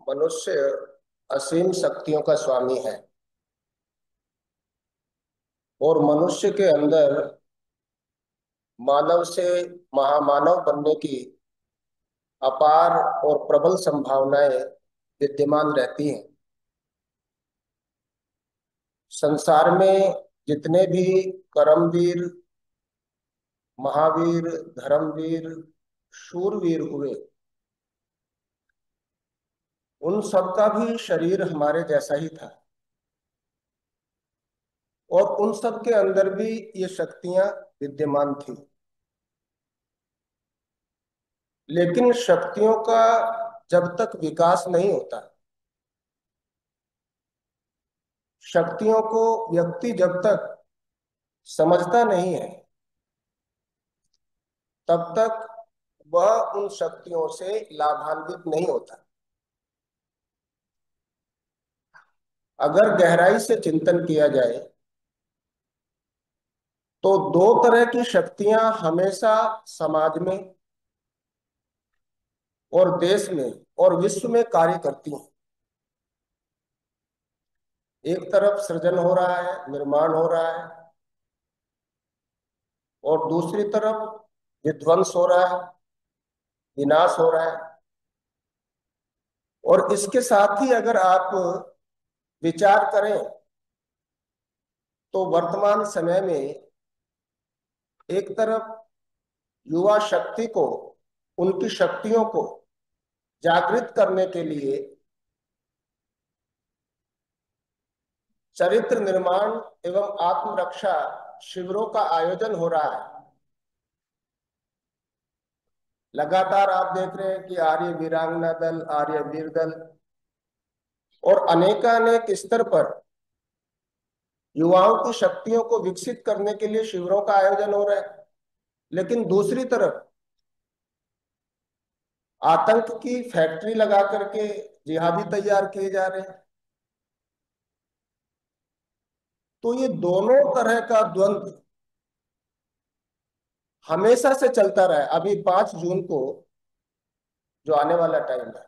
मनुष्य असीम शक्तियों का स्वामी है और मनुष्य के अंदर मानव से महामानव बनने की अपार और प्रबल संभावनाएं विद्यमान रहती हैं। संसार में जितने भी कर्मवीर, महावीर, धर्मवीर, शूरवीर हुए, उन सबका भी शरीर हमारे जैसा ही था और उन सब के अंदर भी ये शक्तियां विद्यमान थी। लेकिन शक्तियों का जब तक विकास नहीं होता, शक्तियों को व्यक्ति जब तक समझता नहीं है, तब तक वह उन शक्तियों से लाभान्वित नहीं होता। अगर गहराई से चिंतन किया जाए तो दो तरह की शक्तियां हमेशा समाज में और देश में और विश्व में कार्य करती हैं। एक तरफ सृजन हो रहा है, निर्माण हो रहा है, और दूसरी तरफ विध्वंस हो रहा है, विनाश हो रहा है। और इसके साथ ही अगर आप विचार करें तो वर्तमान समय में एक तरफ युवा शक्ति को, उनकी शक्तियों को जागृत करने के लिए चरित्र निर्माण एवं आत्मरक्षा शिविरों का आयोजन हो रहा है। लगातार आप देख रहे हैं कि आर्य वीरांगना दल, आर्य वीर दल और अनेकानेक स्तर पर युवाओं की शक्तियों को विकसित करने के लिए शिविरों का आयोजन हो रहा है। लेकिन दूसरी तरफ आतंक की फैक्ट्री लगा करके जिहादी तैयार किए जा रहे हैं। तो ये दोनों तरह का द्वंद्व हमेशा से चलता रहा है। अभी 5 जून को जो आने वाला टाइम है,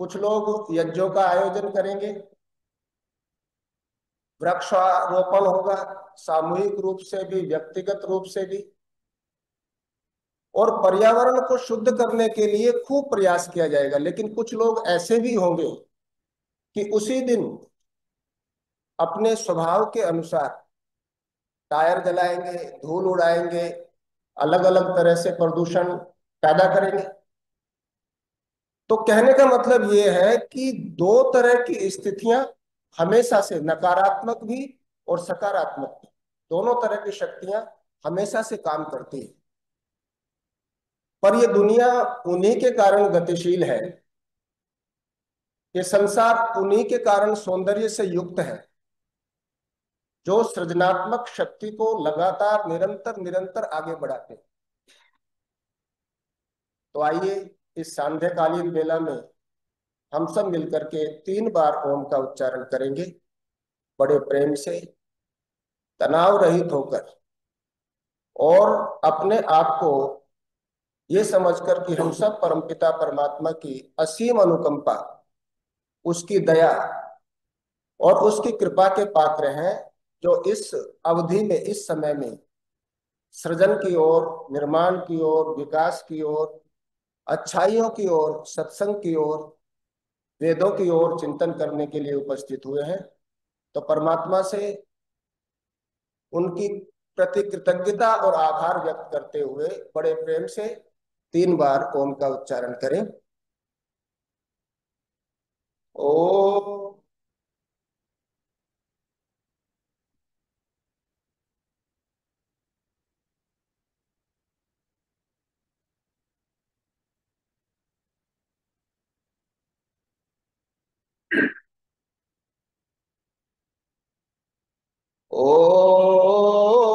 कुछ लोग यज्ञों का आयोजन करेंगे, वृक्षारोपण होगा, सामूहिक रूप से भी व्यक्तिगत रूप से भी, और पर्यावरण को शुद्ध करने के लिए खूब प्रयास किया जाएगा। लेकिन कुछ लोग ऐसे भी होंगे कि उसी दिन अपने स्वभाव के अनुसार टायर जलाएंगे, धूल उड़ाएंगे, अलग अलग तरह से प्रदूषण पैदा करेंगे। तो कहने का मतलब ये है कि दो तरह की स्थितियां हमेशा से, नकारात्मक भी और सकारात्मक भी, दोनों तरह की शक्तियां हमेशा से काम करती है। पर ये दुनिया उन्हीं के कारण गतिशील है, ये संसार उन्हीं के कारण सौंदर्य से युक्त है, जो सृजनात्मक शक्ति को लगातार निरंतर निरंतर आगे बढ़ाते हैं। तो आइए इस सांध्यकालीन बेला में हम सब मिलकर के 3 बार ओम का उच्चारण करेंगे, बड़े प्रेम से, तनाव रहित होकर, और अपने आप को ये समझकर कि हम सब परमपिता परमात्मा की असीम अनुकंपा, उसकी दया और उसकी कृपा के पात्र हैं, जो इस अवधि में, इस समय में सृजन की ओर, निर्माण की ओर, विकास की ओर, अच्छाइयों की ओर, सत्संग की ओर, वेदों की ओर चिंतन करने के लिए उपस्थित हुए हैं। तो परमात्मा से उनकी प्रति कृतज्ञता और आभार व्यक्त करते हुए बड़े प्रेम से 3 बार ओम का उच्चारण करें। ओ ओ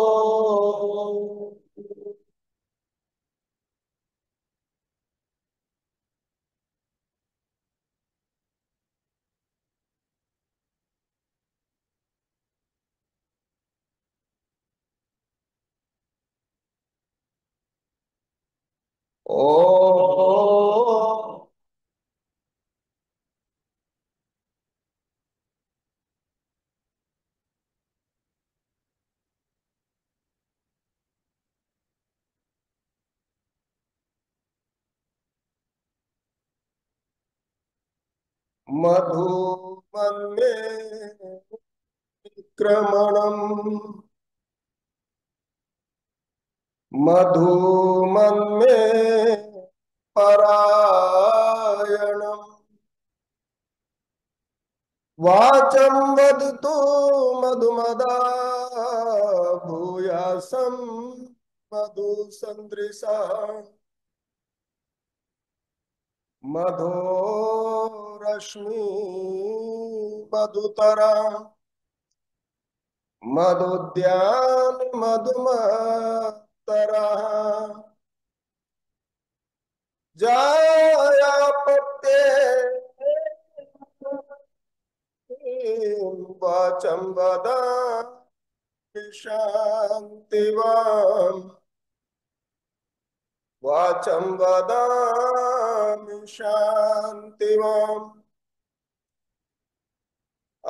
ओ मधुमन्ये क्रमणम् मधुमन्ये परायणम् वाचं वदतु मधुमदा भूयासं मधुसंदृशा मधोरश्मि मधुतरा मधुद्यान मधुमतरा जायापत्ये वाचं वदामि शान्तिवान् वाचं वदामि शान्तिवान्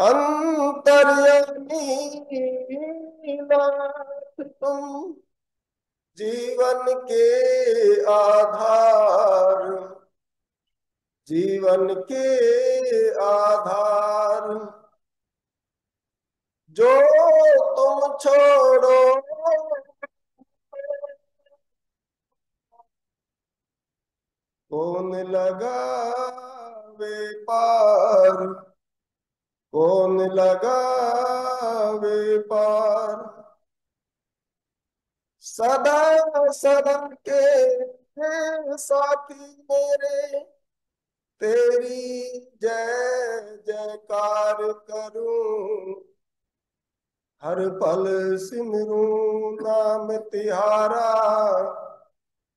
अंतर्यामी नाथ तुम जीवन के आधार जीवन के आधार जो तुम छोड़ो कौन लगावे पार कौन लगावे पार सदा सदा के साथी मेरे तेरी जय जयकार करूं हर पल सिमरूं नाम तिहारा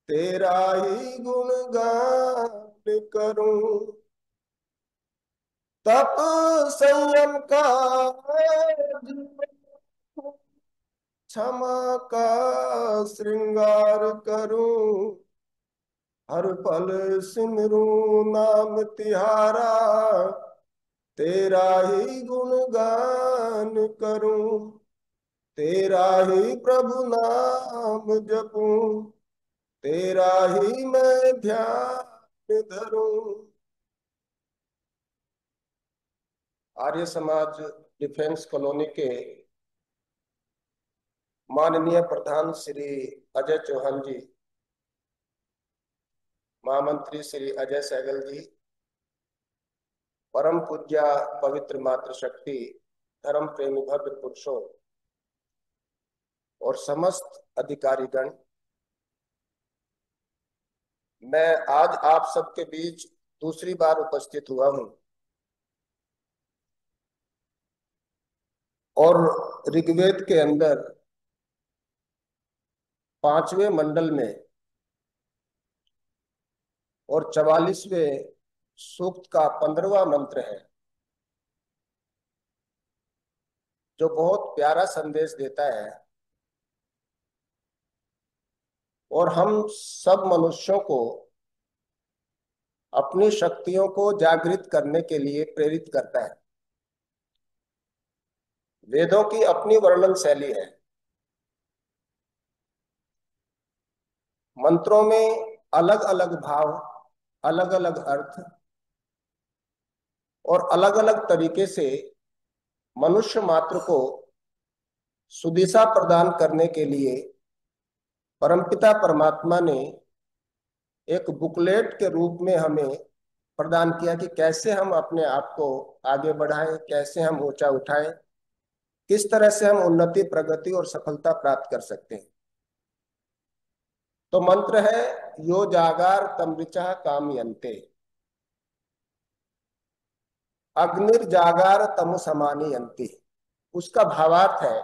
तेरा ही गुणगान करूं तप संयम का क्षमा का श्रृंगार करूं हर पल सिमरूं नाम तिहारा तेरा ही गुणगान करूं तेरा ही प्रभु नाम जपूं तेरा ही मैं ध्यान धरूं। आर्य समाज डिफेंस कॉलोनी के माननीय प्रधान श्री अजय चौहान जी, महामंत्री श्री अजय सहगल जी, परम पूज्या पवित्र मातृशक्ति धर्म प्रेमी भव्य पुरुषों और समस्त अधिकारीगण, मैं आज आप सबके बीच दूसरी बार उपस्थित हुआ हूं और ऋग्वेद के अंदर 5वें मंडल में और 44वें सूक्त का 15वां मंत्र है जो बहुत प्यारा संदेश देता है और हम सब मनुष्यों को अपनी शक्तियों को जागृत करने के लिए प्रेरित करता है। वेदों की अपनी वर्णन शैली है। मंत्रों में अलग अलग भाव, अलग अलग अर्थ और अलग अलग तरीके से मनुष्य मात्र को सुदिशा प्रदान करने के लिए परमपिता परमात्मा ने एक बुकलेट के रूप में हमें प्रदान किया कि कैसे हम अपने आप को आगे बढ़ाएं, कैसे हम ऊंचा उठाएं, किस तरह से हम उन्नति, प्रगति और सफलता प्राप्त कर सकते हैं। तो मंत्र है यो जागार तमृचा कामयन्ते अग्निर्जागार तमु समानीयन्ति। उसका भावार्थ है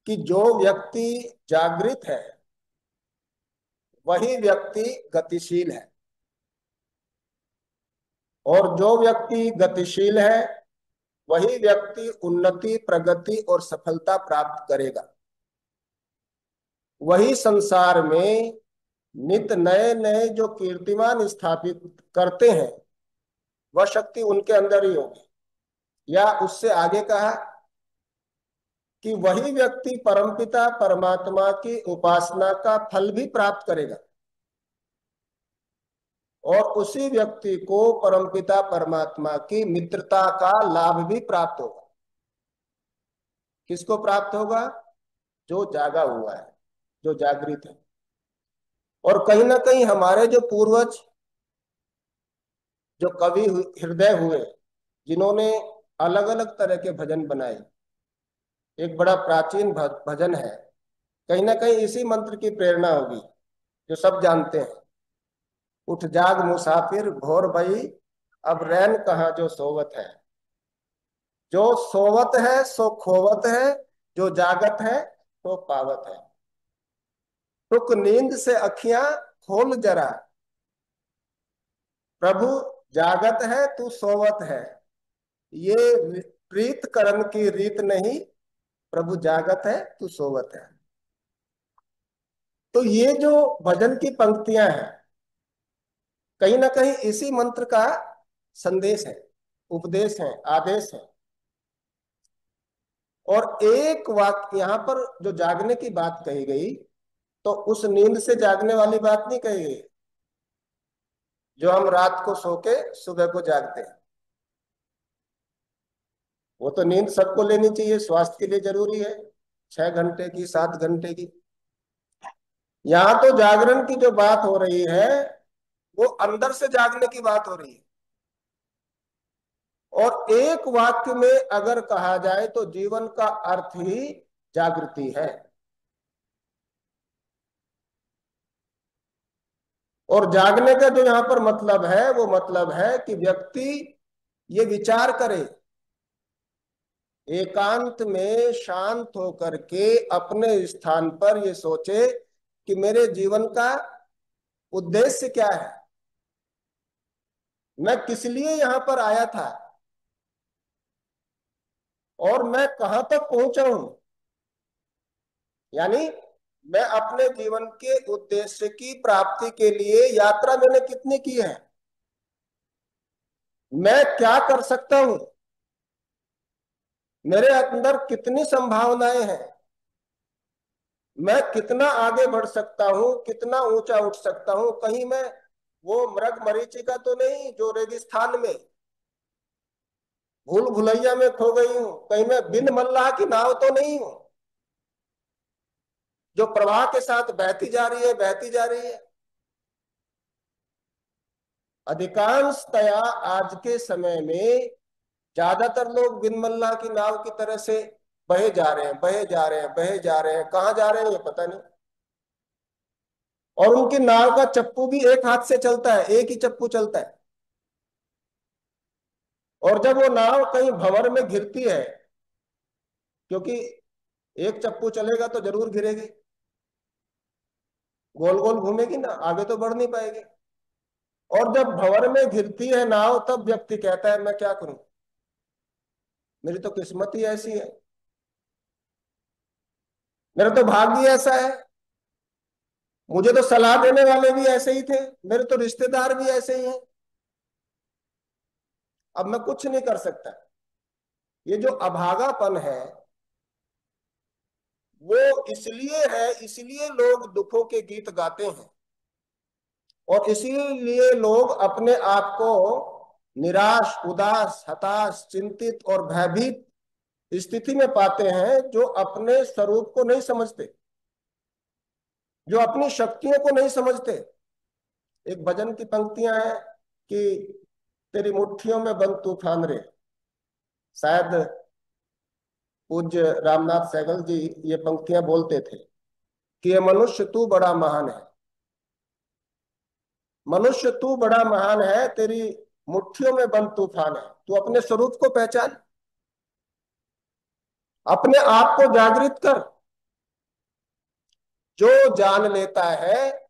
कि जो व्यक्ति जागृत है वही व्यक्ति गतिशील है और जो व्यक्ति गतिशील है वही व्यक्ति उन्नति, प्रगति और सफलता प्राप्त करेगा। वही संसार में नित नए नए जो कीर्तिमान स्थापित करते हैं वह शक्ति उनके अंदर ही होगी। या उससे आगे कहा कि वही व्यक्ति परमपिता परमात्मा की उपासना का फल भी प्राप्त करेगा और उसी व्यक्ति को परमपिता परमात्मा की मित्रता का लाभ भी प्राप्त होगा। किसको प्राप्त होगा? जो जागा हुआ है, जो जागृत है। और कहीं ना कहीं हमारे जो पूर्वज, जो कवि हृदय हुए, जिन्होंने अलग अलग तरह के भजन बनाए, एक बड़ा प्राचीन भजन है, कहीं ना कहीं इसी मंत्र की प्रेरणा होगी, जो सब जानते हैं। उठ जाग मुसाफिर भोर भई, अब रैन कहाँ जो सोवत है। जो सोवत है सो खोवत है, जो जागत है तो पावत है। टुक नींद से अखियां खोल जरा, प्रभु जागत है तू सोवत है। ये प्रीत करन की रीत नहीं, प्रभु जागत है तू सोवत है। तो ये जो भजन की पंक्तियां हैं, कहीं ना कहीं इसी मंत्र का संदेश है, उपदेश है, आदेश है। और एक वाक्य यहां पर जो जागने की बात कही गई, तो उस नींद से जागने वाली बात नहीं कही गई जो हम रात को सो के सुबह को जागते हैं। वो तो नींद सबको लेनी चाहिए, स्वास्थ्य के लिए जरूरी है, 6 घंटे की, 7 घंटे की। यहां तो जागरण की जो बात हो रही है, वो अंदर से जागने की बात हो रही है। और एक वाक्य में अगर कहा जाए तो जीवन का अर्थ ही जागृति है। और जागने का जो यहां पर मतलब है, वो मतलब है कि व्यक्ति ये विचार करे, एकांत में शांत होकर के अपने स्थान पर ये सोचे कि मेरे जीवन का उद्देश्य क्या है, मैं किस लिए यहां पर आया था, और मैं कहां तक पहुंचा हूं। यानी मैं अपने जीवन के उद्देश्य की प्राप्ति के लिए यात्रा मैंने कितनी की है, मैं क्या कर सकता हूं, मेरे अंदर कितनी संभावनाएं हैं, मैं कितना आगे बढ़ सकता हूं, कितना ऊंचा उठ सकता हूं। कहीं मैं वो मृग मरीचिका तो नहीं जो रेगिस्तान में भूल भुलैया में खो गई हूं, कहीं मैं बिन मल्लाह की नाव तो नहीं हूं जो प्रवाह के साथ बहती जा रही है, बहती जा रही है। अधिकांशतया आज के समय में ज्यादातर लोग बिन मल्लाह की नाव की तरह से बहे जा रहे हैं, बहे जा रहे हैं, बहे जा रहे हैं। कहाँ जा रहे हैं ये पता नहीं। और उनकी नाव का चप्पू भी एक हाथ से चलता है, एक ही चप्पू चलता है। और जब वो नाव कहीं भंवर में घिरती है, क्योंकि एक चप्पू चलेगा तो जरूर गिरेगी, गोल गोल घूमेगी ना, आगे तो बढ़ नहीं पाएगी। और जब भंवर में घिरती है नाव, तब व्यक्ति कहता है मैं क्या करूं, मेरी तो किस्मत ही ऐसी है, मेरा तो भाग्य ऐसा है, मुझे तो सलाह देने वाले भी ऐसे ही थे, मेरे तो रिश्तेदार भी ऐसे ही हैं, अब मैं कुछ नहीं कर सकता। ये जो अभागापन है, वो इसलिए है, इसलिए लोग दुखों के गीत गाते हैं। और इसीलिए लोग अपने आप को निराश, उदास, हताश, चिंतित और भयभीत स्थिति में पाते हैं, जो अपने स्वरूप को नहीं समझते, जो अपनी शक्तियों को नहीं समझते। एक भजन की पंक्तियां हैं कि तेरी मुट्ठियों में बंद तूफान रे। शायद पूज्य रामनाथ सहगल जी ये पंक्तियां बोलते थे कि ये मनुष्य तू बड़ा महान है, मनुष्य तू बड़ा महान है, तेरी मुट्ठियों में बंद तूफान है। तू अपने स्वरूप को पहचान, अपने आप को जागृत कर। जो जान लेता है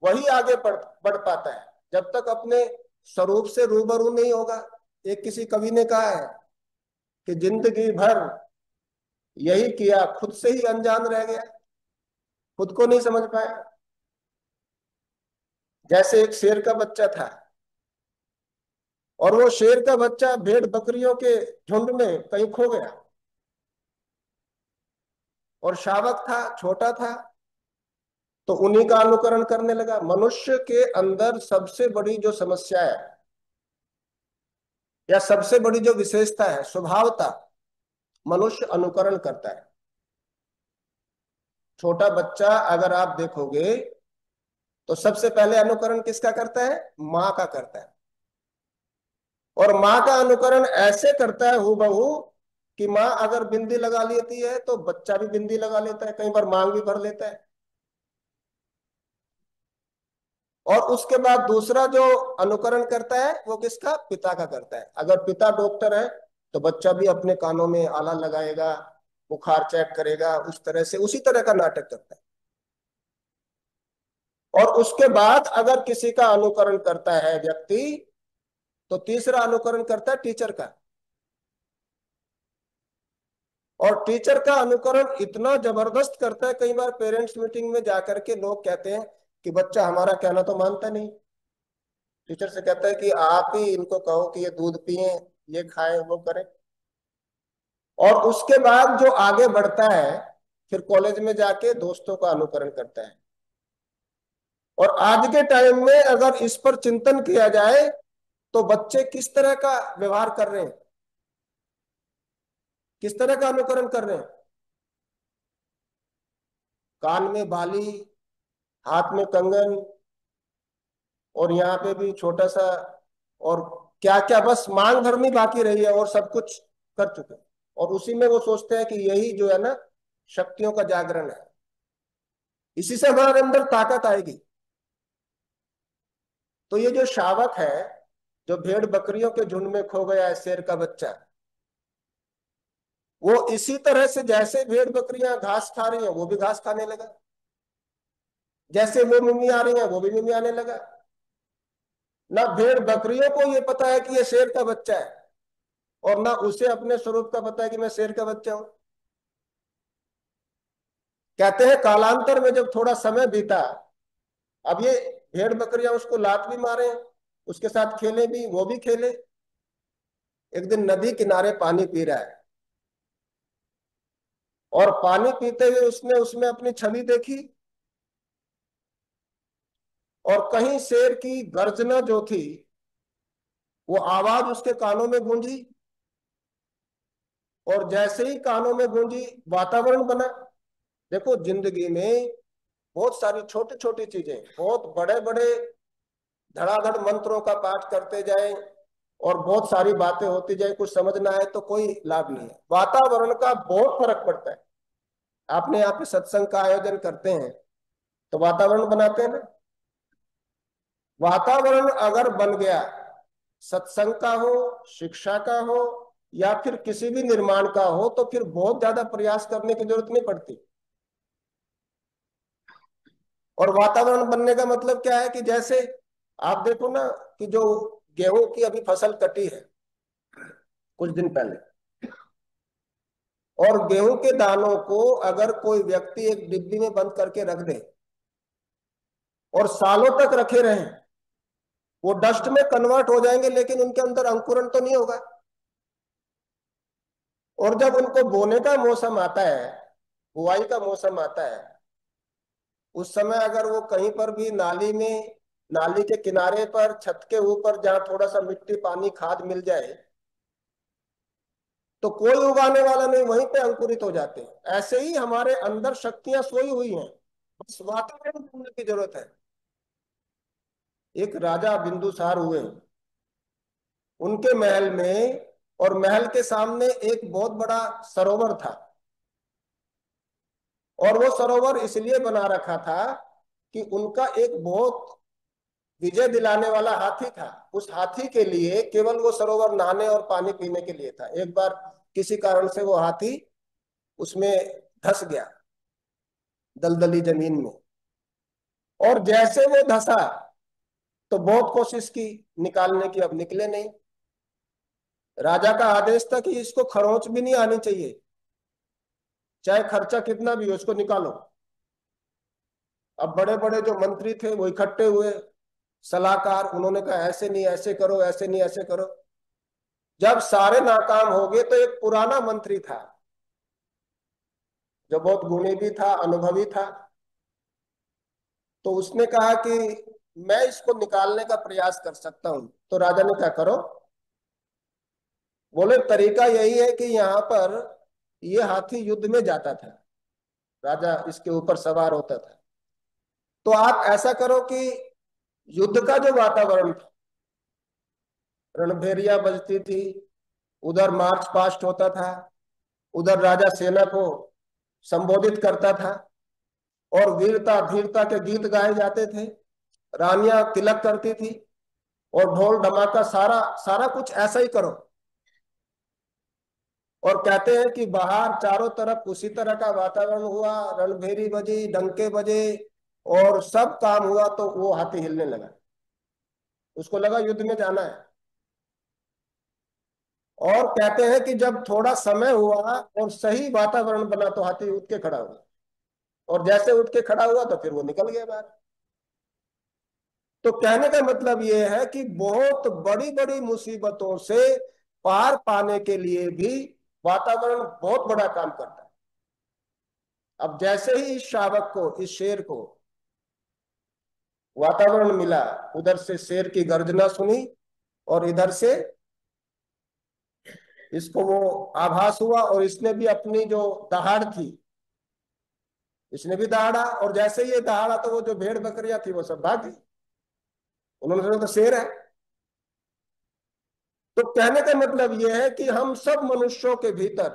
वही आगे बढ़ पाता है, जब तक अपने स्वरूप से रूबरू नहीं होगा। एक किसी कवि ने कहा है कि जिंदगी भर यही किया, खुद से ही अनजान रह गया, खुद को नहीं समझ पाया। जैसे एक शेर का बच्चा था, और वो शेर का बच्चा भेड़ बकरियों के झुंड में कहीं खो गया, और शावक था, छोटा था, तो उन्हीं का अनुकरण करने लगा। मनुष्य के अंदर सबसे बड़ी जो समस्या है या सबसे बड़ी जो विशेषता है, स्वभावता, मनुष्य अनुकरण करता है। छोटा बच्चा अगर आप देखोगे तो सबसे पहले अनुकरण किसका करता है? माँ का करता है। और माँ का अनुकरण ऐसे करता है हूबहू कि माँ अगर बिंदी लगा लेती है तो बच्चा भी बिंदी लगा लेता है, कई बार मांग भी भर लेता है। और उसके बाद दूसरा जो अनुकरण करता है वो किसका? पिता का करता है। अगर पिता डॉक्टर है तो बच्चा भी अपने कानों में आला लगाएगा, बुखार चेक करेगा, उस तरह से उसी तरह का नाटक करता है। और उसके बाद अगर किसी का अनुकरण करता है व्यक्ति, तो तीसरा अनुकरण करता है टीचर का। और टीचर का अनुकरण इतना जबरदस्त करता है, कई बार पेरेंट्स मीटिंग में जाकर के लोग कहते हैं कि बच्चा हमारा कहना तो मानता नहीं। टीचर से कहता है कि आप ही इनको कहो कि ये दूध पिए, ये खाएं, वो करें। और उसके बाद जो आगे बढ़ता है फिर कॉलेज में जाके दोस्तों का अनुकरण करता है। और आज के टाइम में अगर इस पर चिंतन किया जाए तो बच्चे किस तरह का व्यवहार कर रहे हैं, किस तरह का अनुकरण कर रहे हैं? कान में बाली, हाथ में कंगन, और यहाँ पे भी छोटा सा, और क्या क्या बस मांग भरनी बाकी रही है और सब कुछ कर चुके हैं। और उसी में वो सोचते हैं कि यही जो है ना शक्तियों का जागरण है, इसी से हमारे अंदर ताकत आएगी। तो ये जो शावक है, जो भेड़ बकरियों के झुंड में खो गया है, शेर का बच्चा, वो इसी तरह से जैसे भेड़ बकरियां घास खा रही हैं वो भी घास खाने लगा, जैसे वो मिमी आ रही है वो भी मिमी आने लगा। ना भेड़ बकरियों को ये पता है कि ये शेर का बच्चा है, और ना उसे अपने स्वरूप का पता है कि मैं शेर का बच्चा हूं। कहते हैं कालांतर में जब थोड़ा समय बीता, अब ये भेड़ बकरियां उसको लात भी मारे, उसके साथ खेले भी, वो भी खेले। एक दिन नदी किनारे पानी पी रहा है, और पानी पीते हुए उसने उसमें अपनी छवि देखी, और कहीं शेर की गर्जना जो थी वो आवाज उसके कानों में गूंजी। और जैसे ही कानों में गूंजी वातावरण बना। देखो जिंदगी में बहुत सारी छोटी छोटी चीजें, बहुत बड़े बड़े धड़ाधड़ मंत्रों का पाठ करते जाए और बहुत सारी बातें होती जाए, कुछ समझ ना आए तो कोई लाभ नहीं है। वातावरण का बहुत फर्क पड़ता है। आपने यहाँ पे सत्संग का आयोजन करते हैं तो वातावरण बनाते हैं ना। वातावरण अगर बन गया, सत्संग का हो, शिक्षा का हो, या फिर किसी भी निर्माण का हो, तो फिर बहुत ज्यादा प्रयास करने की जरूरत नहीं पड़ती। और वातावरण बनने का मतलब क्या है कि जैसे आप देखो ना कि जो गेहूं की अभी फसल कटी है कुछ दिन पहले, और गेहूं के दानों को अगर कोई व्यक्ति एक डिब्बी में बंद करके रख दे और सालों तक रखे रहे, वो डस्ट में कन्वर्ट हो जाएंगे लेकिन उनके अंदर अंकुरण तो नहीं होगा। और जब उनको बोने का मौसम आता है, बुआई का मौसम आता है, उस समय अगर वो कहीं पर भी नाली में, नाली के किनारे पर, छत के ऊपर जहां थोड़ा सा मिट्टी पानी खाद मिल जाए, तो कोई उगाने वाला नहीं, वहीं पे अंकुरित हो जाते हैं। ऐसे ही हमारे अंदर शक्तियां सोई हुई हैं, बस वातावरण बनने की जरूरत है। एक राजा बिंदुसार हुए, उनके महल में, और महल के सामने एक बहुत बड़ा सरोवर था। और वो सरोवर इसलिए बना रखा था कि उनका एक बहुत विजय दिलाने वाला हाथी था। उस हाथी के लिए केवल वो सरोवर नहाने और पानी पीने के लिए था। एक बार किसी कारण से वो हाथी उसमें धंस गया, दलदली जमीन में। और जैसे वो धंसा तो बहुत कोशिश की निकालने की, अब निकले नहीं। राजा का आदेश था कि इसको खरोंच भी नहीं आनी चाहिए, चाहे खर्चा कितना भी हो, इसको निकालो। अब बड़े बड़े जो मंत्री थे वो इकट्ठे हुए, सलाहकार, उन्होंने कहा ऐसे नहीं, ऐसे करो, ऐसे नहीं, ऐसे करो। जब सारे नाकाम हो गए तो एक पुराना मंत्री था जो बहुत गुणी भी था, अनुभवी था। तो उसने कहा कि मैं इसको निकालने का प्रयास कर सकता हूं। तो राजा ने क्या करो, बोले तरीका यही है कि यहाँ पर ये हाथी युद्ध में जाता था, राजा इसके ऊपर सवार होता था, तो आप ऐसा करो कि युद्ध का जो वातावरण था, रणभेरिया बजती थी, उधर मार्च पास्ट होता था, उधर राजा सेना को संबोधित करता था, और वीरता धीरता के गीत गाए जाते थे, रानियां तिलक करती थी, और ढोल धमाका, सारा सारा कुछ ऐसा ही करो। और कहते हैं कि बाहर चारों तरफ उसी तरह का वातावरण हुआ, रणभेरी बजी, डंके बजे, और सब काम हुआ, तो वो हाथी हिलने लगा। उसको लगा युद्ध में जाना है। और कहते हैं कि जब थोड़ा समय हुआ और सही वातावरण बना तो हाथी उठ के खड़ा हुआ, और जैसे उठ के खड़ा हुआ तो फिर वो निकल गया बाहर। तो कहने का मतलब ये है कि बहुत बड़ी बड़ी मुसीबतों से पार पाने के लिए भी वातावरण बहुत बड़ा काम करता है। अब जैसे ही इस शावक को, इस शेर को वातावरण मिला, उधर से शेर की गर्जना सुनी, और इधर से इसको वो आभास हुआ, और इसने भी अपनी जो दहाड़ थी, इसने भी दहाड़ा, और जैसे ही ये दहाड़ा तो वो जो भेड़ बकरियां थी वो सब भागी। उन्होंने सोचा तो शेर है। तो कहने का मतलब यह है कि हम सब मनुष्यों के भीतर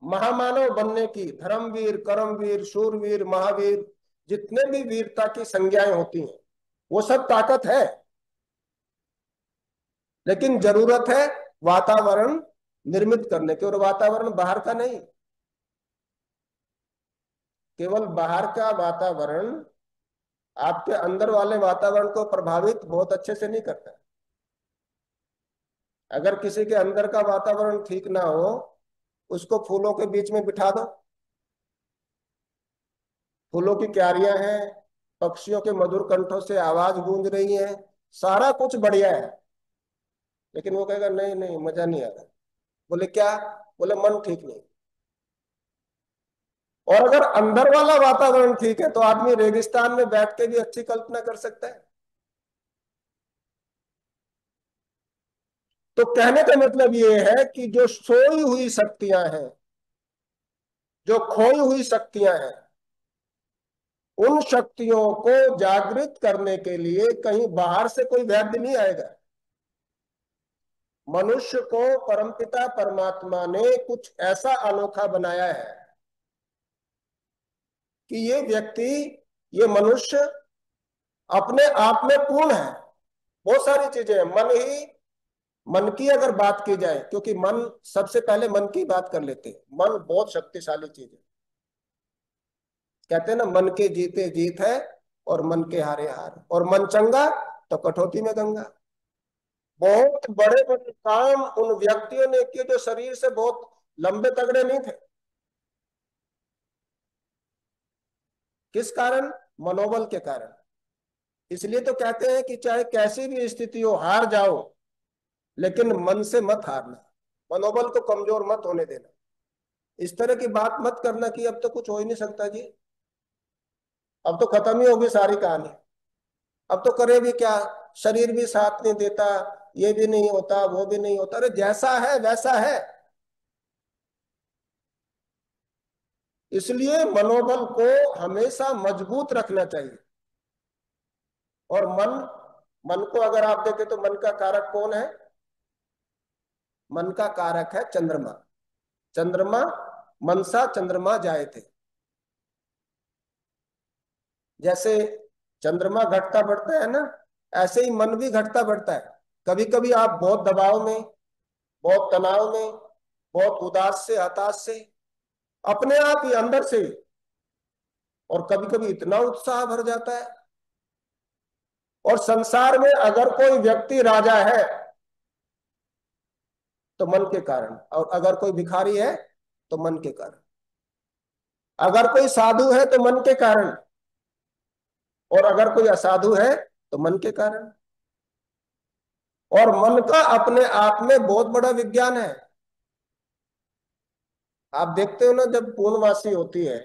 महामानव बनने की, धर्मवीर, कर्मवीर, शूरवीर, महावीर, जितने भी वीरता की संज्ञाएं होती हैं, वो सब ताकत है। लेकिन जरूरत है वातावरण निर्मित करने की, और वातावरण बाहर का नहीं। केवल बाहर का वातावरण आपके अंदर वाले वातावरण को प्रभावित बहुत अच्छे से नहीं करता। अगर किसी के अंदर का वातावरण ठीक ना हो, उसको फूलों के बीच में बिठा दो, फूलों की क्यारियां हैं, पक्षियों के मधुर कंठों से आवाज गूंज रही है, सारा कुछ बढ़िया है, लेकिन वो कहेगा नहीं नहीं मजा नहीं आ रहा। बोले क्या? बोले मन ठीक नहीं। और अगर अंदर वाला वातावरण ठीक है तो आदमी रेगिस्तान में बैठ के भी अच्छी कल्पना कर सकता है। तो कहने का मतलब ये है कि जो सोई हुई शक्तियां हैं, जो खोई हुई शक्तियां हैं, उन शक्तियों को जागृत करने के लिए कहीं बाहर से कोई वैद्य नहीं आएगा। मनुष्य को परमपिता परमात्मा ने कुछ ऐसा अनोखा बनाया है कि ये व्यक्ति, ये मनुष्य अपने आप में पूर्ण है। बहुत सारी चीजें हैं। मन ही, मन की अगर बात की जाए, क्योंकि मन, सबसे पहले मन की बात कर लेते हैं। मन बहुत शक्तिशाली चीज है। कहते हैं ना, मन के जीते जीत है और मन के हारे हार, और मन चंगा तो कटौती में गंगा। बहुत बड़े बड़े काम उन व्यक्तियों ने किए जो शरीर से बहुत लंबे तगड़े नहीं थे। किस कारण? मनोबल के कारण। इसलिए तो कहते हैं कि चाहे कैसी भी स्थिति हो, हार जाओ, लेकिन मन से मत हारना, मनोबल को कमजोर मत होने देना। इस तरह की बात मत करना कि अब तो कुछ हो ही नहीं सकता जी, अब तो खत्म ही होगी सारी कहानी, अब तो करे भी क्या, शरीर भी साथ नहीं देता, ये भी नहीं होता, वो भी नहीं होता। अरे जैसा है वैसा है। इसलिए मनोबल को हमेशा मजबूत रखना चाहिए। और मन, मन को अगर आप देखें तो मन का कारक कौन है? मन का कारक है चंद्रमा। चंद्रमा, मनसा चंद्रमा जाए थे। जैसे चंद्रमा घटता बढ़ता है ना, ऐसे ही मन भी घटता बढ़ता है। कभी कभी आप बहुत दबाव में, बहुत तनाव में, बहुत उदास से, हताश से, अपने आप ही अंदर से ही, और कभी कभी इतना उत्साह भर जाता है। और संसार में अगर कोई व्यक्ति राजा है तो मन के कारण, और अगर कोई भिखारी है तो मन के कारण, अगर कोई साधु है तो मन के कारण, और अगर कोई असाधु है तो मन के कारण। और मन का अपने आप में बहुत बड़ा विज्ञान है। आप देखते हो ना, जब पूर्णमासी होती है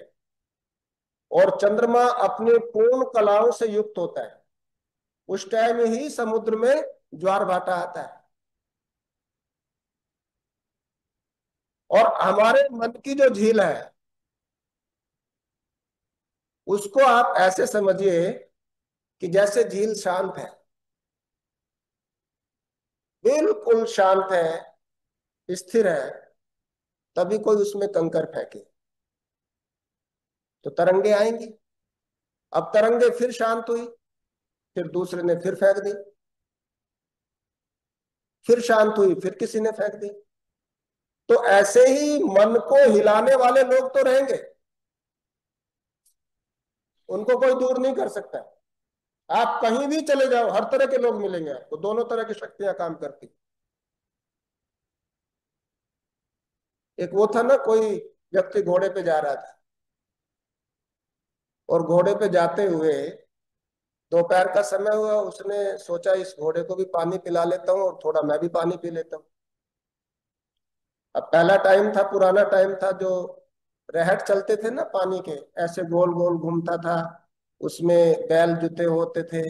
और चंद्रमा अपने पूर्ण कलाओं से युक्त होता है, उस टाइम ही समुद्र में ज्वार भाटा आता है। और हमारे मन की जो झील है, उसको आप ऐसे समझिए कि जैसे झील शांत है, बिल्कुल शांत है, स्थिर है, तभी कोई उसमें कंकर फेंके तो तरंगे आएंगी। अब तरंगे फिर शांत हुई, फिर दूसरे ने फिर फेंक दी, फिर शांत हुई, फिर किसी ने फेंक दी। तो ऐसे ही मन को हिलाने वाले लोग तो रहेंगे, उनको कोई दूर नहीं कर सकता। आप कहीं भी चले जाओ, हर तरह के लोग मिलेंगे आपको, दोनों तरह की शक्तियां काम करती। एक वो था ना, कोई व्यक्ति घोड़े पे जा रहा था, और घोड़े पे जाते हुए दोपहर का समय हुआ, उसने सोचा इस घोड़े को भी पानी पिला लेता हूँ और थोड़ा मैं भी पानी पी लेता हूँ। अब पहला टाइम था, पुराना टाइम था, जो रहट चलते थे ना पानी के, ऐसे गोल गोल घूमता था, उसमें बैल जुते होते थे,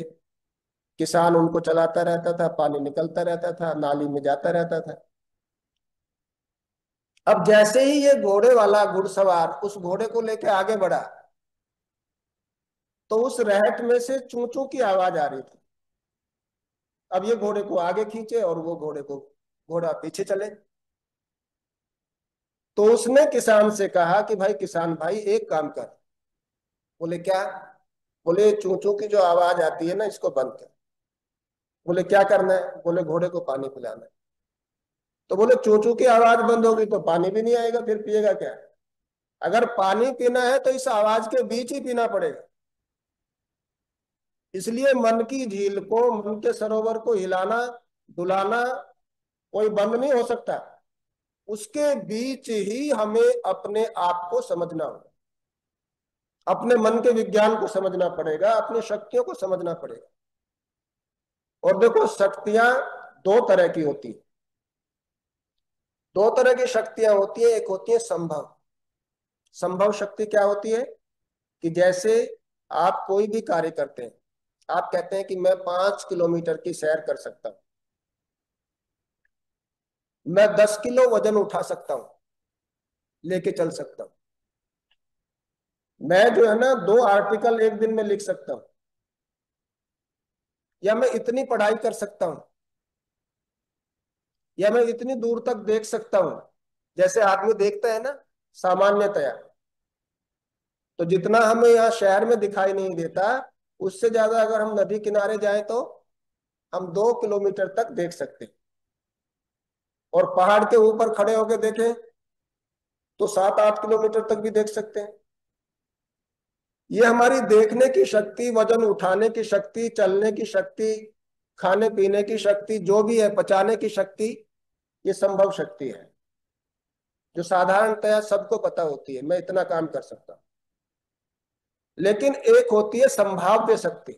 किसान उनको चलाता रहता था, पानी निकलता रहता था, नाली में जाता रहता था। अब जैसे ही ये घोड़े वाला घुड़सवार उस घोड़े को लेके आगे बढ़ा, तो उस रहट में से चू चू की आवाज आ रही थी। अब ये घोड़े को आगे खींचे और वो घोड़ा पीछे चले। तो उसने किसान से कहा कि भाई किसान भाई, एक काम कर। बोले क्या? बोले चू चू की जो आवाज आती है ना, इसको बंद कर। बोले क्या करना है? बोले घोड़े को पानी पिलाना है। तो बोले चू चू की आवाज बंद होगी तो पानी भी नहीं आएगा, फिर पिएगा क्या? अगर पानी पीना है तो इस आवाज के बीच ही पीना पड़ेगा। इसलिए मन की झील को, मन के सरोवर को हिलाना डुलाना कोई बंद नहीं हो सकता। उसके बीच ही हमें अपने आप को समझना होगा, अपने मन के विज्ञान को समझना पड़ेगा, अपनी शक्तियों को समझना पड़ेगा। और देखो, शक्तियां दो तरह की होती है, दो तरह की शक्तियां होती है। एक होती है संभव। संभव शक्ति क्या होती है? कि जैसे आप कोई भी कार्य करते हैं, आप कहते हैं कि मैं 5 किलोमीटर की सैर कर सकता हूं, मैं 10 किलो वजन उठा सकता हूं, लेके चल सकता हूं, मैं जो है ना 2 आर्टिकल एक दिन में लिख सकता हूं, या मैं इतनी पढ़ाई कर सकता हूं, या मैं इतनी दूर तक देख सकता हूं। जैसे आदमी देखता है ना सामान्यतया, तो जितना हमें यहाँ शहर में दिखाई नहीं देता, उससे ज्यादा अगर हम नदी किनारे जाएं तो हम 2 किलोमीटर तक देख सकते हैं। और पहाड़ के ऊपर खड़े होकर देखें तो 7-8 किलोमीटर तक भी देख सकते हैं। ये हमारी देखने की शक्ति, वजन उठाने की शक्ति, चलने की शक्ति, खाने पीने की शक्ति, जो भी है, पचाने की शक्ति, ये संभव शक्ति है, जो साधारणतया सबको पता होती है, मैं इतना काम कर सकता हूं। लेकिन एक होती है संभाव्य शक्ति।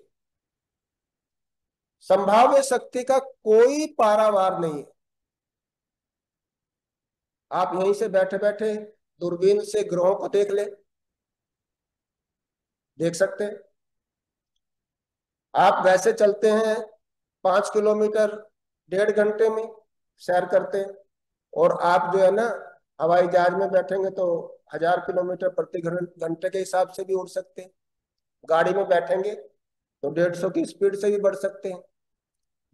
संभाव्य शक्ति का कोई पारावार नहीं है। आप यहीं से बैठे बैठे दूरबीन से ग्रहों को देख ले, देख सकते हैं। आप वैसे चलते हैं 5 किलोमीटर 1.5 घंटे में, सैर करते हैं। और आप जो है ना हवाई जहाज में बैठेंगे तो 1000 किलोमीटर प्रति घंटे के हिसाब से भी उड़ सकते हैं। गाड़ी में बैठेंगे तो 150 की स्पीड से भी बढ़ सकते हैं।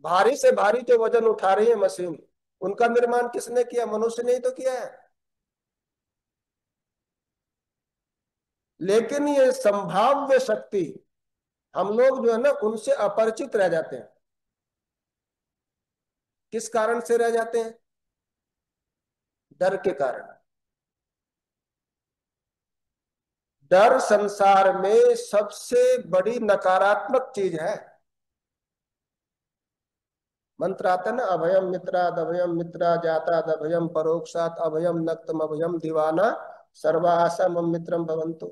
भारी से भारी जो वजन उठा रही है मशीन, उनका निर्माण किसने किया? मनुष्य ने ही तो किया है। लेकिन ये संभाव्य शक्ति, हम लोग जो है ना उनसे अपरिचित रह जाते हैं। किस कारण से रह जाते हैं? डर के कारण। डर संसार में सबसे बड़ी नकारात्मक चीज है। मंत्र आता है ना, अभयम मित्राद अभयम मित्रा जाताद अभयम परोक्षात अभयम नक्तम अभयम दीवाना सर्वा आशा मम मित्रम भवन्तु।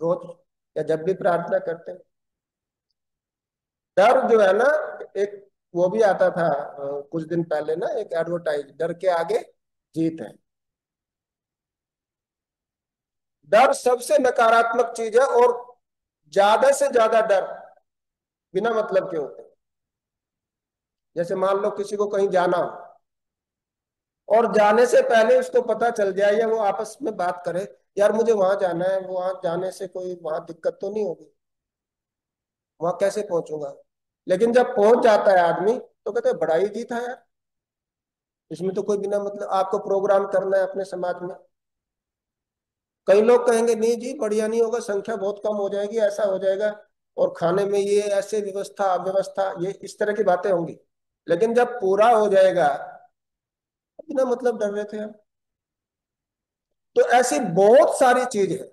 रोज या जब भी प्रार्थना करते हैं, डर जो है ना, एक वो भी आता था कुछ दिन पहले ना, एक एडवर्टाइज, डर के आगे जीत है। डर सबसे नकारात्मक चीज है, और ज्यादा से ज्यादा डर बिना मतलब के होते हैं। जैसे मान लो किसी को कहीं जाना हो, और जाने से पहले उसको पता चल जाए या वो आपस में बात करे, यार मुझे वहां जाना है, वहां जाने से कोई वहां दिक्कत तो नहीं होगी, वहां कैसे पहुंचूंगा। लेकिन जब पहुंच जाता है आदमी तो कहते हैं बड़ा ही जी था यार, इसमें तो कोई बिना मतलब, आपको प्रोग्राम करना है अपने समाज में। कई लोग कहेंगे नहीं जी बढ़िया नहीं होगा, संख्या बहुत कम हो जाएगी, ऐसा हो जाएगा, और खाने में ये ऐसे व्यवस्था अव्यवस्था, ये इस तरह की बातें होंगी। लेकिन जब पूरा हो जाएगा, बिना मतलब डर रहे थे हम। तो ऐसी बहुत सारी चीज है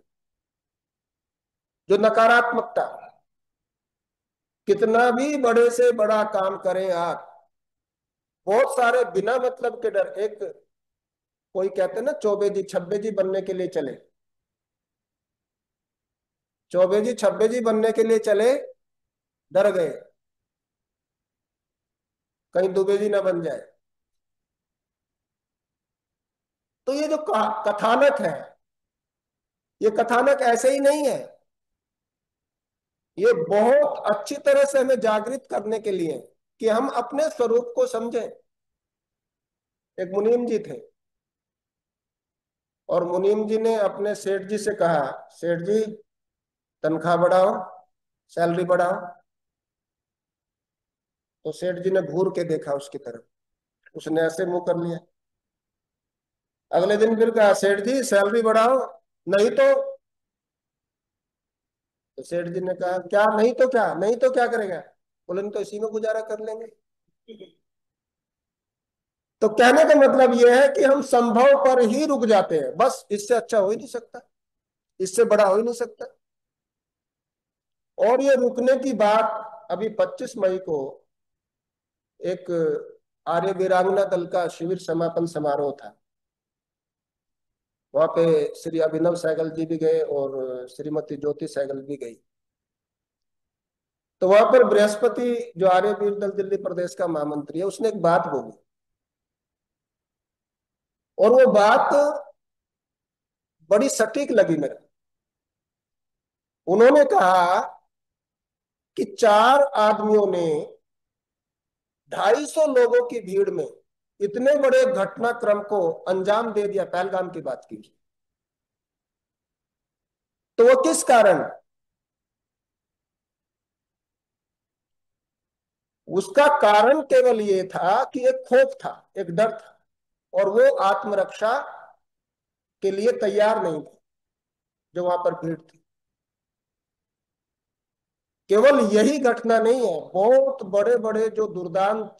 जो नकारात्मकता, कितना भी बड़े से बड़ा काम करें आप, बहुत सारे बिना मतलब के डर। एक कोई कहते हैं ना, चौबे जी छब्बे जी बनने के लिए चले, चौबे जी छब्बे जी बनने के लिए चले, डर गए कहीं दुबे जी ना बन जाए। तो ये जो कथानक है, ये कथानक ऐसे ही नहीं है, ये बहुत अच्छी तरह से हमें जागृत करने के लिए कि हम अपने स्वरूप को समझें। एक मुनीम जी थे, और मुनीम जी ने अपने सेठ जी से कहा, सेठ जी तनख्वाह बढ़ाओ, सैलरी बढ़ाओ। तो सेठ जी ने घूर के देखा उसकी तरफ, उसने ऐसे मुंह कर लिया। अगले दिन फिर कहा, सेठ जी सैलरी बढ़ाओ, नहीं तो सेठ जी ने कहा, क्या नहीं तो क्या, नहीं तो क्या करेगा। बोले नहीं तो इसी में गुजारा कर लेंगे। तो कहने का मतलब यह है कि हम संभव पर ही रुक जाते हैं, बस इससे अच्छा हो ही नहीं सकता, इससे बड़ा हो ही नहीं सकता। और ये रुकने की बात, अभी 25 मई को एक आर्य वीरांगना दल का शिविर समापन समारोह था। वहां पे श्री अभिनव सहगल जी भी गए और श्रीमती ज्योति सहगल भी गई। तो वहां पर बृहस्पति, जो आर्य वीर दल दिल्ली प्रदेश का महामंत्री है, उसने एक बात बोली, और वो बात बड़ी सटीक लगी मेरे। उन्होंने कहा कि 4 आदमियों ने 250 लोगों की भीड़ में इतने बड़े घटनाक्रम को अंजाम दे दिया। पहलगाम की बात की, तो वो किस कारण, उसका कारण केवल ये था कि एक खौफ था, एक डर था, और वो आत्मरक्षा के लिए तैयार नहीं थे जो वहां पर भीड़ थी। केवल यही घटना नहीं है, बहुत बड़े बड़े जो दुर्दांत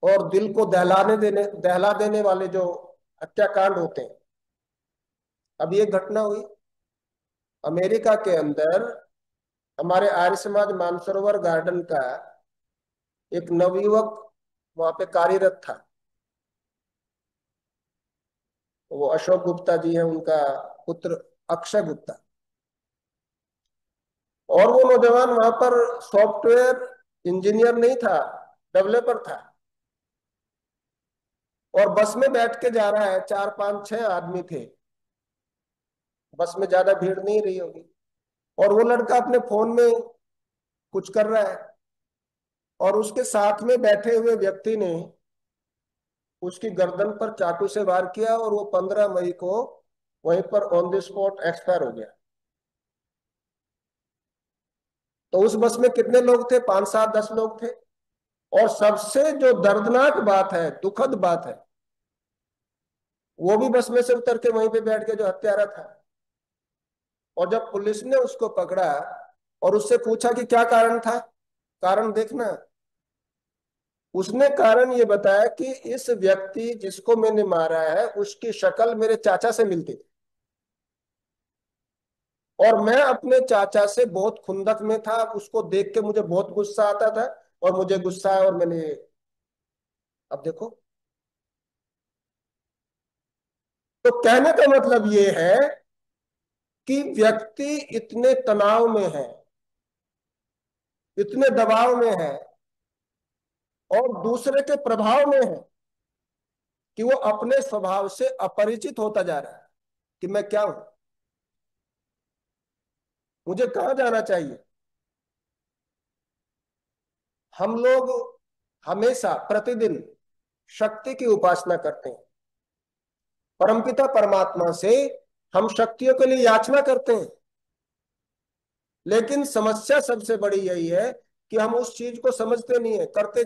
और दिल को दहला देने वाले जो हत्याकांड होते हैं। अभी एक घटना हुई अमेरिका के अंदर, हमारे आर्य समाज मानसरोवर गार्डन का एक नवयुवक वहां पे कार्यरत था। वो अशोक गुप्ता जी है, उनका पुत्र अक्षय गुप्ता। और वो नौजवान वहां पर सॉफ्टवेयर इंजीनियर नहीं था, डेवलपर था। और बस में बैठ के जा रहा है, 4 5 6 आदमी थे, बस में ज्यादा भीड़ नहीं रही होगी। और वो लड़का अपने फोन में कुछ कर रहा है, और उसके साथ में बैठे हुए व्यक्ति ने उसकी गर्दन पर चाकू से वार किया, और वो 15 मई को वहीं पर ऑन द स्पॉट एक्सपायर हो गया। तो उस बस में कितने लोग थे, 5 7 10 लोग थे। और सबसे जो दर्दनाक बात है, दुखद बात है, वो भी बस में से उतर के वहीं पे बैठ के जो हत्यारा था। और जब पुलिस ने उसको पकड़ा और उससे पूछा कि क्या कारण था, कारण देखना, उसने कारण ये बताया कि इस व्यक्ति जिसको मैंने मारा है उसकी शक्ल मेरे चाचा से मिलती थी, और मैं अपने चाचा से बहुत खुंदक में था, उसको देख के मुझे बहुत गुस्सा आता था, और मुझे गुस्सा है और मैंने, अब देखो। तो कहने का मतलब ये है कि व्यक्ति इतने तनाव में है, इतने दबाव में है, और दूसरे के प्रभाव में है, कि वो अपने स्वभाव से अपरिचित होता जा रहा है कि मैं क्या हूं। मुझे कहाँ जाना चाहिए। हम लोग हमेशा प्रतिदिन शक्ति की उपासना करते हैं, परमपिता परमात्मा से हम शक्तियों के लिए याचना करते हैं, लेकिन समस्या सबसे बड़ी यही है कि हम उस चीज को समझते नहीं है, करते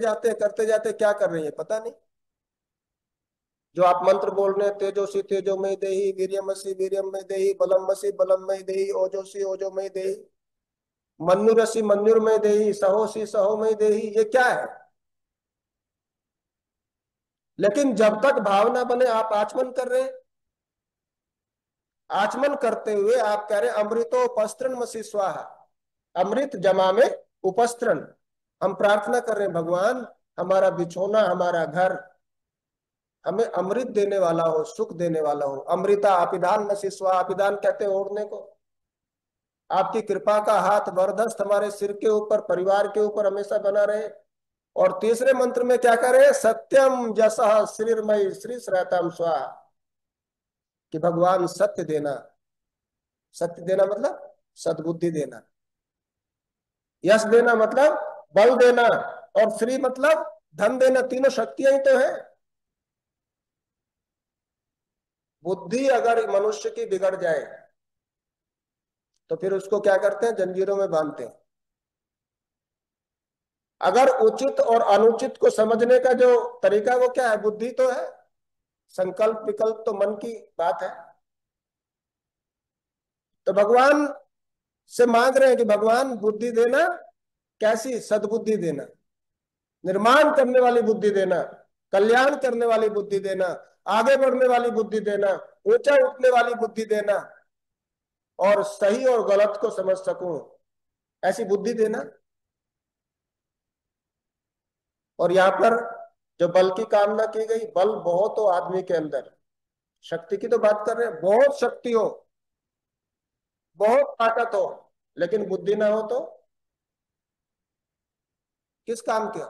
जाते क्या कर रहे हैं पता नहीं। जो आप मंत्र बोल रहे हैं, तेजोसी तेजोमय देहि, वीर्यमसि वीर्यमय देहि, बलमसि बलमय देहि, ओजोसी ओजोमय देहि, मन्युरसि मन्युर्मय देहि, सहोसी सहोमय देहि, ये क्या है। लेकिन जब तक भावना बने आप आचमन कर रहे हैं, आचमन करते हुए आप कह रहे हैं अमृतोपस्त्रण मसि स्वाहा, अमृत जमा में उपस्त्रण। हम प्रार्थना कर रहे हैं भगवान हमारा बिछोना, हमारा घर हमें अमृत देने वाला हो, सुख देने वाला हो। अमृता अपिदान मसि स्वाहा, अपिदान कहते हैं ओढ़ने को। आपकी कृपा का हाथ वरदस्त हमारे सिर के ऊपर, परिवार के ऊपर हमेशा बना रहे। और तीसरे मंत्र में क्या करे, सत्यम जसः श्रीर्मयी श्री श्रैतम स्वाहा, कि भगवान सत्य देना। सत्य देना मतलब सद्बुद्धि देना, यश देना मतलब बल देना, और श्री मतलब धन देना। तीनों शक्तियां ही तो है। बुद्धि अगर मनुष्य की बिगड़ जाए तो फिर उसको क्या करते हैं, जंजीरों में बांधते हैं। अगर उचित और अनुचित को समझने का जो तरीका वो क्या है, बुद्धि तो है। संकल्प विकल्प तो मन की बात है। तो भगवान से मांग रहे हैं कि भगवान बुद्धि देना, कैसी, सद्बुद्धि देना, निर्माण करने वाली बुद्धि देना, कल्याण करने वाली बुद्धि देना, आगे बढ़ने वाली बुद्धि देना, ऊंचा उठने वाली बुद्धि देना, और सही और गलत को समझ सकूं ऐसी बुद्धि देना। और यहां पर जो बल की कामना की गई, बल बहुत हो आदमी के अंदर, शक्ति की तो बात कर रहे हैं, बहुत शक्ति हो, बहुत ताकत हो, लेकिन बुद्धि ना हो तो किस काम की।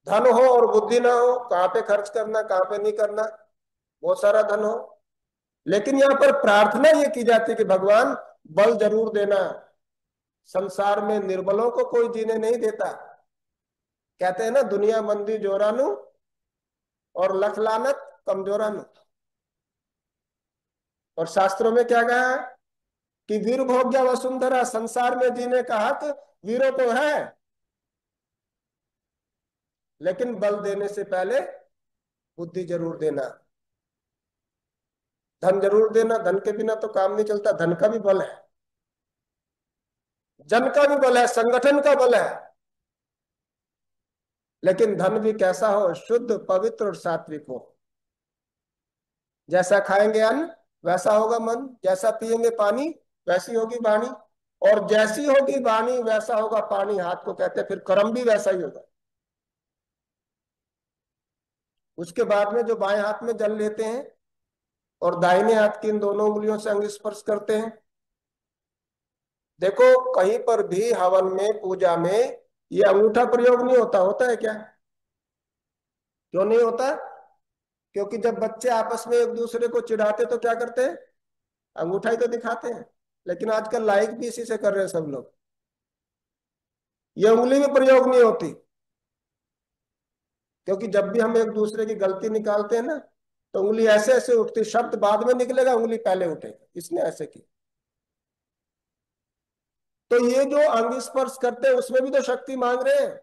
धन हो और बुद्धि ना हो, कहाँ पे खर्च करना कहाँ पे नहीं करना। बहुत सारा धन हो, लेकिन यहाँ पर प्रार्थना ये की जाती है कि भगवान बल जरूर देना। संसार में निर्बलों को कोई जीने नहीं देता। कहते हैं ना, दुनिया मंदी जोरानु और लख लानत कमजोरानु। और शास्त्रों में क्या कहा है कि वीर भोग्य वसुंधरा, संसार में जीने का हक वीरों को है, लेकिन बल देने से पहले बुद्धि जरूर देना, धन जरूर देना। धन के बिना तो काम नहीं चलता, धन का भी बल है, जन का भी बल है, संगठन का बल है, लेकिन धन भी कैसा हो, शुद्ध पवित्र और सात्विक हो। जैसा खाएंगे अन्न वैसा होगा मन, जैसा पिएंगे पानी वैसी होगी वाणी, और जैसी होगी वाणी वैसा होगा पानी। हाथ को कहते हैं, फिर कर्म भी वैसा ही होगा। उसके बाद में जो बाएं हाथ में जल लेते हैं और दाहिने हाथ की इन दोनों उंगलियों से अंग स्पर्श करते हैं। देखो कहीं पर भी हवन में, पूजा में ये अंगूठा प्रयोग नहीं होता। होता है क्या? क्यों नहीं होता? क्योंकि जब बच्चे आपस में एक दूसरे को चिढ़ाते तो क्या करते हैं, अंगूठा ही तो दिखाते हैं। लेकिन आजकल लाइक भी इसी से कर रहे हैं सब लोग। ये उंगली भी प्रयोग नहीं होती, क्योंकि जब भी हम एक दूसरे की गलती निकालते हैं ना, तो उंगली ऐसे ऐसे उठती, शब्द बाद में निकलेगा, उंगली पहले उठेगा, इसने ऐसे की। तो ये जो अंग स्पर्श करते हैं उसमें भी तो शक्ति मांग रहे हैं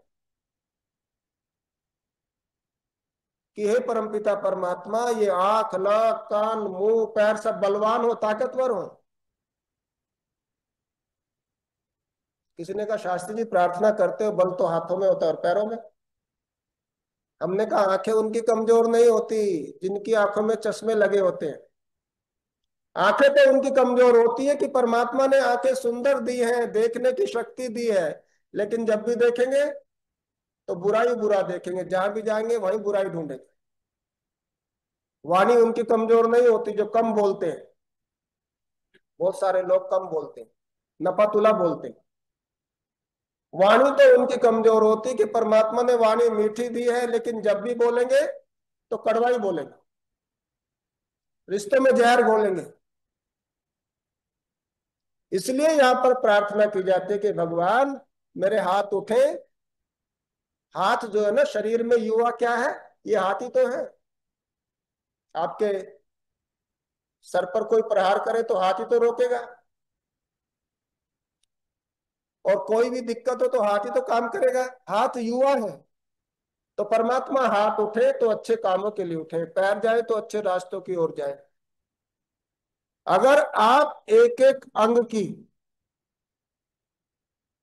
कि हे परमपिता परमात्मा, ये आंख नाक कान मुंह पैर सब बलवान हो, ताकतवर हो। किसी ने कहा शास्त्री जी प्रार्थना करते हो, बल तो हाथों में होता है और पैरों में। हमने कहा आंखें उनकी कमजोर नहीं होती जिनकी आंखों में चश्मे लगे होते हैं। आंखें तो उनकी कमजोर होती है कि परमात्मा ने आंखें सुंदर दी हैं, देखने की शक्ति दी है, लेकिन जब भी देखेंगे तो बुराई बुरा देखेंगे, जहां भी जाएंगे वहीं बुराई ढूंढेंगे। वाणी उनकी कमजोर नहीं होती जो कम बोलते हैं। बहुत सारे लोग कम बोलते हैं, नपातुला बोलते हैं। वाणी तो उनकी कमजोर होती कि परमात्मा ने वाणी मीठी दी है, लेकिन जब भी बोलेंगे तो कड़वाई बोलेंगे, रिश्तों में जहर घोलेंगे। इसलिए यहाँ पर प्रार्थना की जाती है कि भगवान मेरे हाथ उठे। हाथ जो है ना शरीर में, युवा क्या है, ये हाथ ही तो है। आपके सर पर कोई प्रहार करे तो हाथ ही तो रोकेगा, और कोई भी दिक्कत हो तो हाथ ही तो काम करेगा। हाथ युवा है। तो परमात्मा हाथ उठे तो अच्छे कामों के लिए उठे, पैर जाए तो अच्छे रास्तों की ओर जाए। अगर आप एक एक अंग की,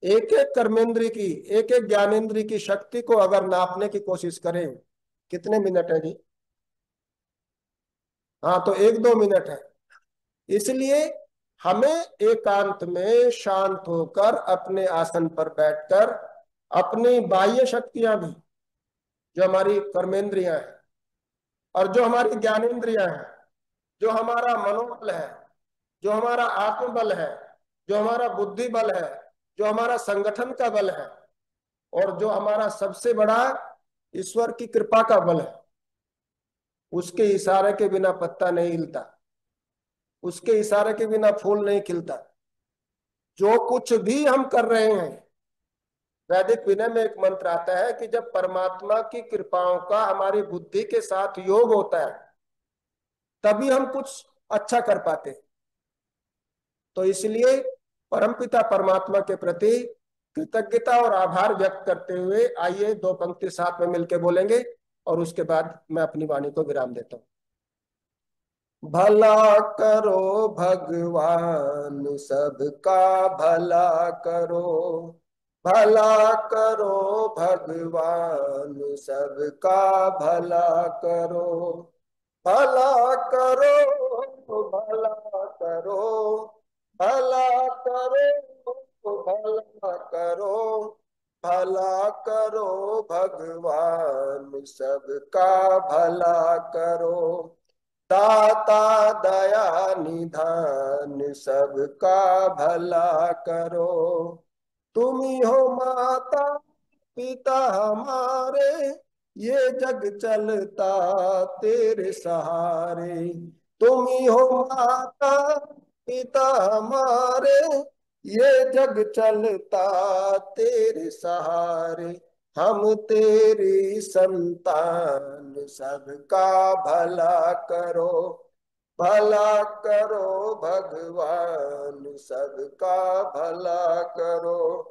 एक एक कर्मेंद्री की, एक एक ज्ञानेंद्री की शक्ति को अगर नापने की कोशिश करें, कितने मिनट है जी? हाँ, तो 1-2 मिनट है। इसलिए हमें एकांत में शांत होकर अपने आसन पर बैठकर अपनी बाह्य शक्तियां भी, जो हमारी कर्मेंद्रियां हैं और जो हमारी ज्ञानेंद्रियां हैं, जो हमारा मनोबल है, जो हमारा आत्मबल है, जो हमारा बुद्धि बल है, जो हमारा संगठन का बल है, और जो हमारा सबसे बड़ा ईश्वर की कृपा का बल है, उसके इशारे के बिना पत्ता नहीं हिलता, उसके इशारे के बिना फूल नहीं खिलता। जो कुछ भी हम कर रहे हैं, वैदिक विनय में एक मंत्र आता है कि जब परमात्मा की कृपाओं का हमारी बुद्धि के साथ योग होता है, तभी हम कुछ अच्छा कर पाते हैं। तो इसलिए परमपिता परमात्मा के प्रति कृतज्ञता और आभार व्यक्त करते हुए आइए 2 पंक्ति साथ में मिलकर बोलेंगे, और उसके बाद मैं अपनी वाणी को विराम देता हूँ। भला करो भगवान सबका भला करो, भला करो भगवान सबका भला करो, भला करो, भला करो, भला करो, भला करो, भला करो भगवान सबका भला करो, दाता दया निधान सबका भला करो, तुम ही हो माता पिता हमारे, ये जग चलता तेरे सहारे, तुम ही हो माता पिता हमारे, ये जग चलता तेरे सहारे, हम तेरी संतान सबका भला करो, भला करो भगवान सबका भला करो,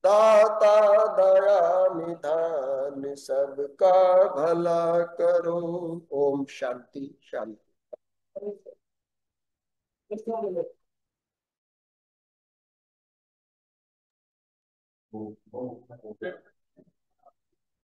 दाता दया निधान सबका भला करो। ओम शांति शांति।